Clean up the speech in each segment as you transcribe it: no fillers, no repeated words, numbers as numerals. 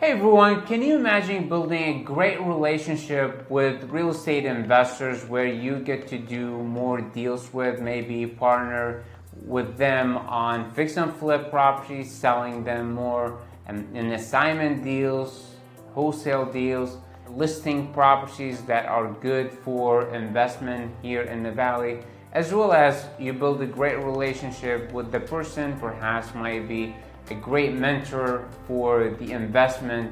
Hey everyone, can you imagine building a great relationship with real estate investors where you get to do more deals with, maybe partner with them on fix and flip properties, selling them more in assignment deals, wholesale deals, listing properties that are good for investment here in the valley, as well as you build a great relationship with the person, perhaps might be a great mentor for the investment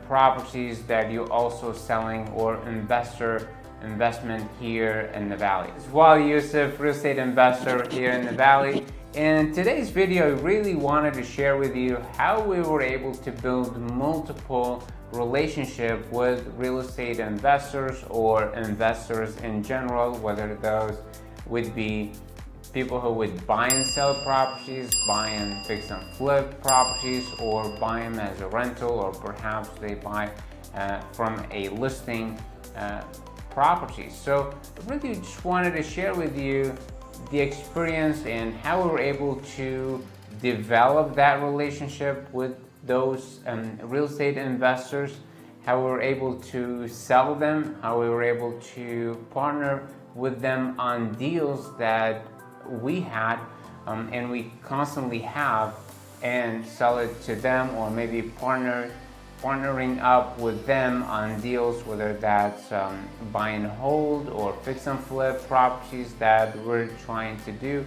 properties that you're also selling or investment here in the valley. It's Waleed Yousif, real estate investor here in the valley. In today's video, I really wanted to share with you how we were able to build multiple relationships with real estate investors or investors in general, whether those would be people who would buy and sell properties, buy and fix and flip properties, or buy them as a rental, or perhaps they buy from a listing property. So I really just wanted to share with you the experience and how we were able to develop that relationship with those real estate investors, how we were able to sell them, how we were able to partner with them on deals that we had and we constantly have, and sell it to them, or maybe partnering up with them on deals, whether that's buy and hold or fix and flip properties that we're trying to do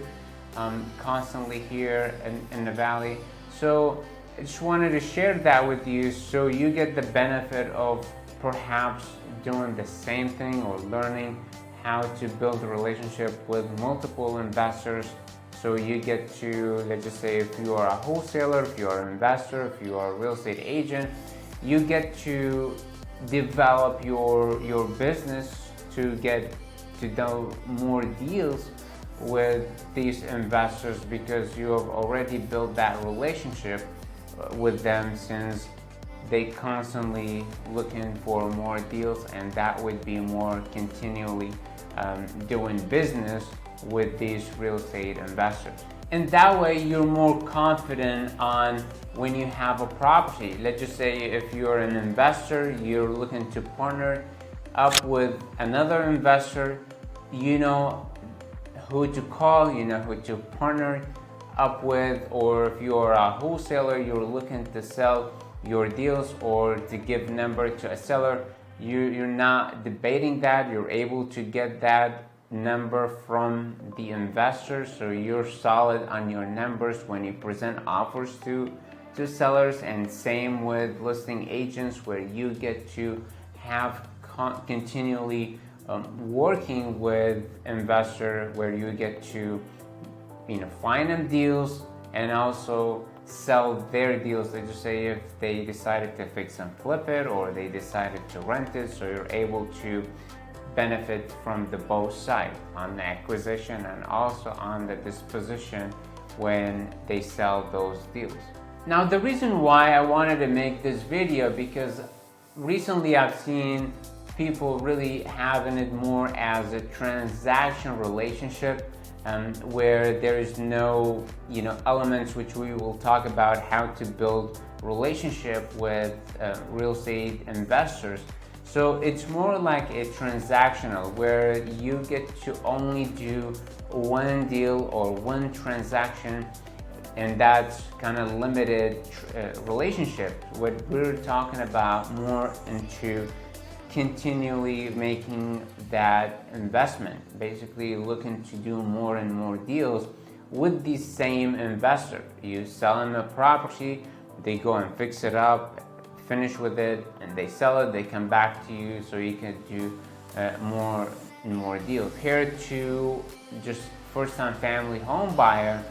constantly here in the valley. So I just wanted to share that with you so you get the benefit of perhaps doing the same thing or learning how to build a relationship with multiple investors. So you get to, let's just say, if you are a wholesaler, if you are an investor, if you are a real estate agent, you get to develop your business to get to do more deals with these investors because you have already built that relationship with them, since they constantly looking for more deals, and that would be more continually doing business with these real estate investors. And that way you're more confident on when you have a property. Let's just say if you're an investor, you're looking to partner up with another investor, you know who to call, you know who to partner up with. Or if you're a wholesaler, you're looking to sell your deals or to give number to a seller, you're not debating that. You're able to get that number from the investors, so you're solid on your numbers when you present offers to sellers. And same with listing agents, where you get to have continually working with investor, where you get to find them deals and also sell their deals. Let's just say if they decided to fix and flip it, or they decided to rent it, so you're able to benefit from the both sides, on the acquisition and also on the disposition when they sell those deals. Now, the reason why I wanted to make this video, because recently I've seen people really having it more as a transaction relationship, where there is no elements, which we will talk about how to build relationship with real estate investors. So it's more like a transactional, where you get to only do one deal or one transaction, and that's kind of limited relationship. What we're talking about more into continually making that investment, basically looking to do more and more deals with the same investor. You sell them a property, they go and fix it up, finish with it, and they sell it, they come back to you, so you can do more and more deals. Compared to just first-time family home buyer,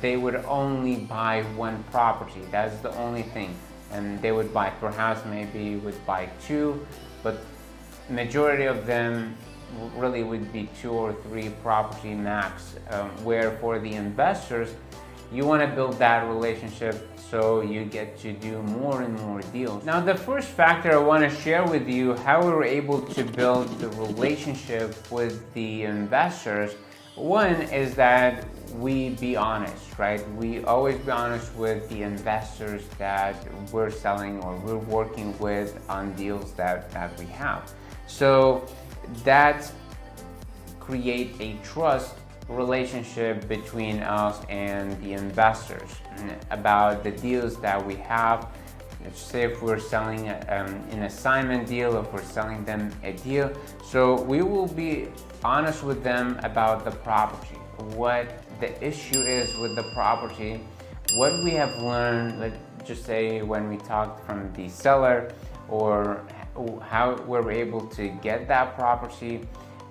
they would only buy one property. That's the only thing. And they would buy, perhaps maybe would buy two, but majority of them really would be 2 or 3 property max, where for the investors, you want to build that relationship so you get to do more and more deals. Now, the first factor I want to share with you how we were able to build the relationship with the investors One is that we be honest, right? We always be honest with the investors that we're selling or we're working with on deals that we have. So that create a trust relationship between us and the investors about the deals that we have. Let's say if we're selling an assignment deal, if we're selling them a deal, so we will be honest with them about the property, what the issue is with the property, what we have learned, let's just say when we talked from the seller, or how we're able to get that property,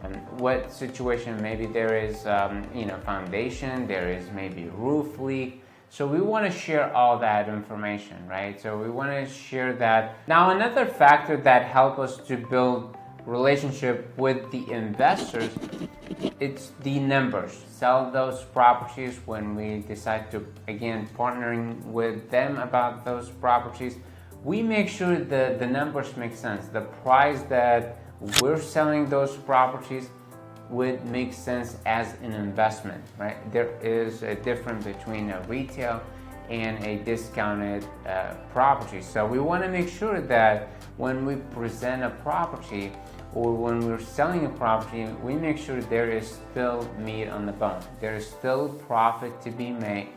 and what situation maybe there is foundation, there is maybe roof leak. So we want to share all that information, right? So we want to share that. Now another factor that helps us to build relationship with the investors, it's the numbers. Sell those properties when we decide to, again, partnering with them about those properties. We make sure that the numbers make sense. The price that we're selling those properties would make sense as an investment, right? There is a difference between a retail and a discounted property. So we want to make sure that when we present a property or when we're selling a property, we make sure there is still meat on the bone. There is still profit to be made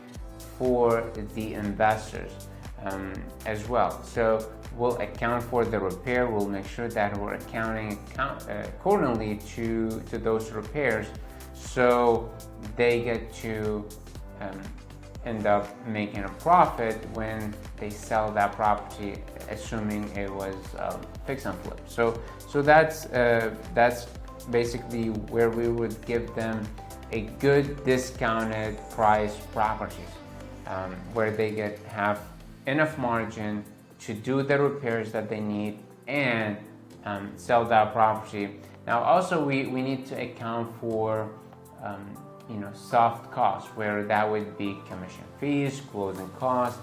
for the investors as well. So we'll account for the repair. We'll make sure that we're accounting accordingly to those repairs, so they get to end up making a profit when they sell that property, assuming it was fix and flip. So that's basically where we would give them a good discounted price properties, where they have enough margin to do the repairs that they need and sell that property. Now also we need to account for soft costs, where that would be commission fees, closing costs,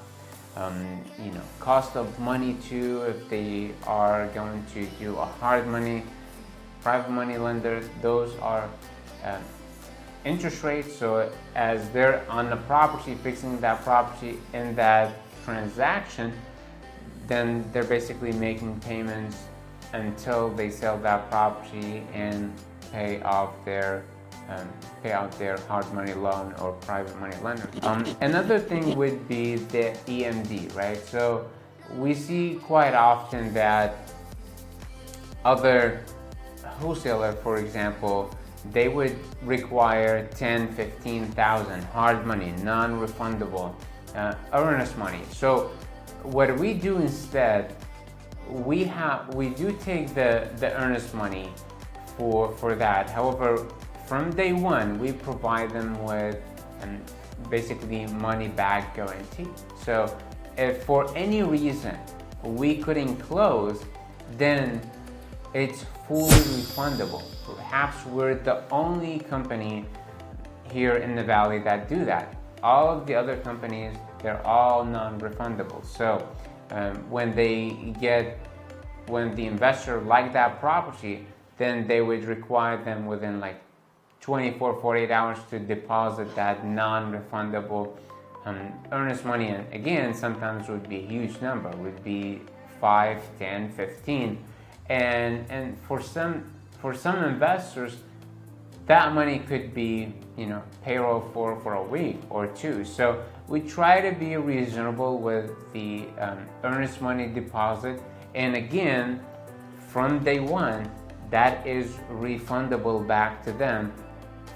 cost of money too, if they are going to do a hard money, private money lender, those are interest rates. So as they're on the property, fixing that property in that transaction, then they're basically making payments until they sell that property and pay out their hard money loan or private money lender. Another thing would be the EMD, right? So we see quite often that other wholesaler, for example, they would require 10, 15,000 hard money, non-refundable, earnest money. So what we do instead, we do take the earnest money for that. However, from day one, we provide them with basically money back guarantee. So if for any reason we couldn't close, then it's fully refundable. Perhaps we're the only company here in the valley that do that. All of the other companies, they're all non-refundable. So when the investor like that property, then they would require them within like 24, 48 hours to deposit that non-refundable earnest money. And again, sometimes would be a huge number, would be 5, 10, 15. And for some investors, that money could be, payroll for a week or two. So we try to be reasonable with the earnest money deposit. And again, from day one, that is refundable back to them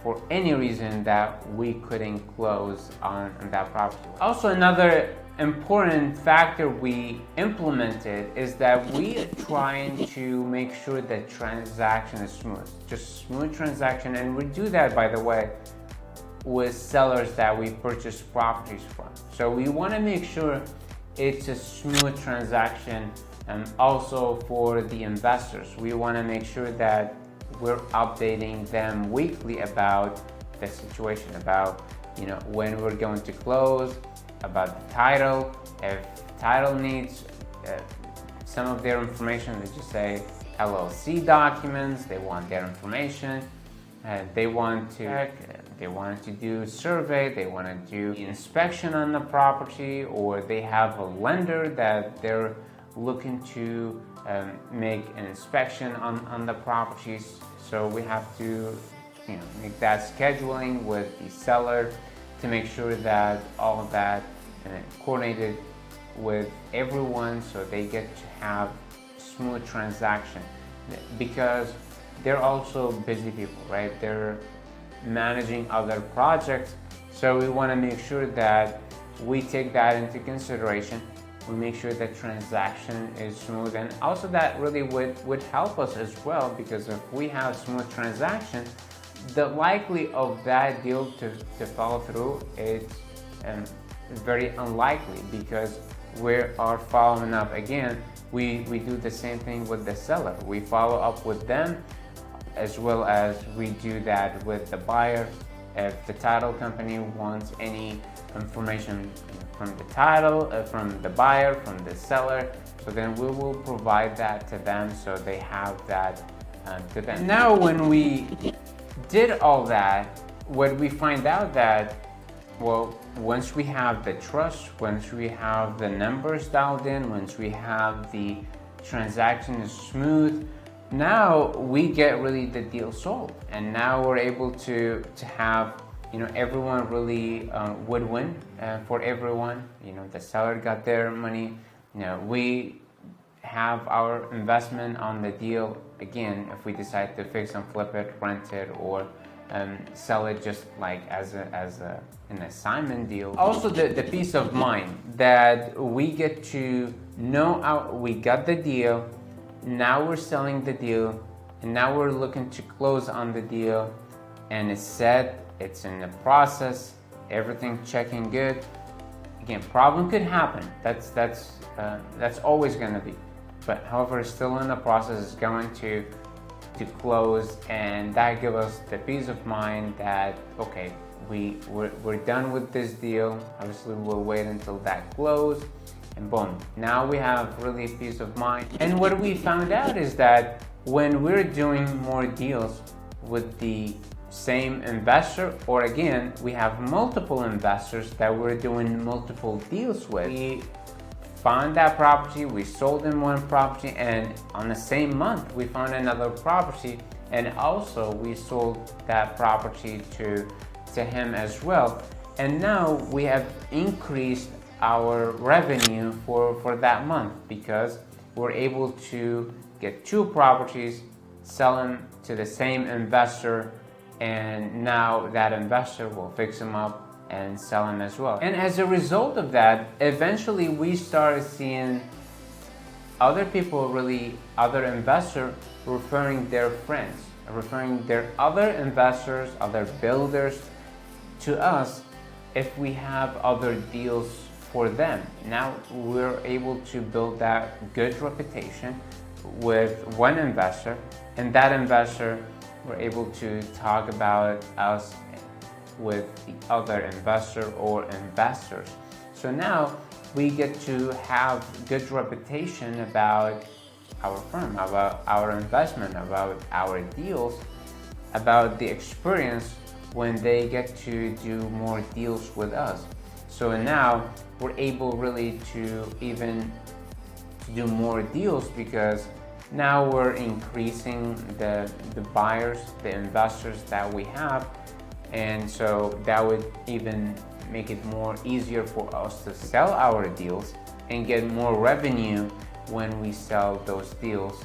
for any reason that we couldn't close on that property. Also, another important factor we implemented is that we are trying to make sure that transaction is smooth, just smooth transaction. And we do that, by the way, with sellers that we purchase properties from. So we want to make sure it's a smooth transaction, and also for the investors, we want to make sure that we're updating them weekly about the situation, about when we're going to close, about the title. If title needs some of their information, they just say LLC documents, they want their information. They want to check, they want to do a survey, they want to do inspection on the property, or they have a lender that they're looking to make an inspection on the properties. So we have to make that scheduling with the seller to make sure that all of that coordinated with everyone, so they get to have smooth transaction, because they're also busy people, right? They're managing other projects, so we want to make sure that we take that into consideration. We make sure that transaction is smooth, and also that really would help us as well, because if we have smooth transaction, the likely of that deal to follow through is very unlikely, because we are following up. Again, we do the same thing with the seller. We follow up with them, as well as we do that with the buyer. If the title company wants any information from the title, from the buyer, from the seller, so then we will provide that to them, so they have that to them. Now, when we did all that, what we find out that, well, once we have the trust, once we have the numbers dialed in, once we have the transaction is smooth, now we get really the deal sold, and now we're able to have everyone really would win for everyone. The seller got their money. We have our investment on the deal. Again, if we decide to fix and flip it, rent it, or sell it just like as an assignment deal. Also, the peace of mind that we get to know we got the deal, now we're selling the deal, and now we're looking to close on the deal, and it's set, it's in the process, everything checking good. Again, problem could happen. That's always going to be. But however, still in the process, is going to close, and that gives us the peace of mind that, okay, we're done with this deal. Obviously, we'll wait until that close, and boom, now we have really peace of mind. And what we found out is that when we're doing more deals with the same investor, or again, we have multiple investors that we're doing multiple deals with, we found that property, we sold in one property, and on the same month we found another property, and also we sold that property to him as well. And now we have increased our revenue for that month, because we're able to get two properties, sell them to the same investor, and now that investor will fix them up and sell them as well. And as a result of that, eventually we started seeing other people, other investors, referring their friends, referring their other investors, other builders to us if we have other deals for them. Now we're able to build that good reputation with one investor, and that investor, we're able to talk about us with the other investor or investors. So now we get to have good reputation about our firm, about our investment, about our deals, about the experience when they get to do more deals with us. So now we're able really to even do more deals, because now we're increasing the buyers, the investors that we have, and so that would even make it more easier for us to sell our deals and get more revenue when we sell those deals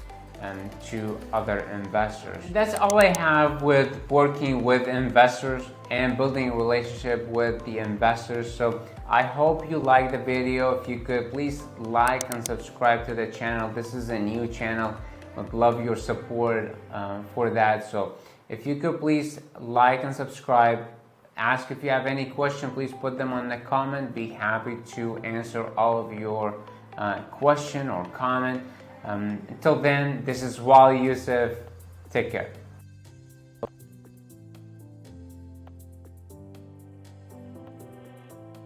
to other investors. That's all I have with working with investors and building a relationship with the investors. So I hope you liked the video. If you could please like and subscribe to the channel. This is a new channel. I'd love your support for that. So if you could please like and subscribe. Ask if you have any question, please put them on the comment. Be happy to answer all of your question or comment. Until then, this is Waleed Yousif. Take care.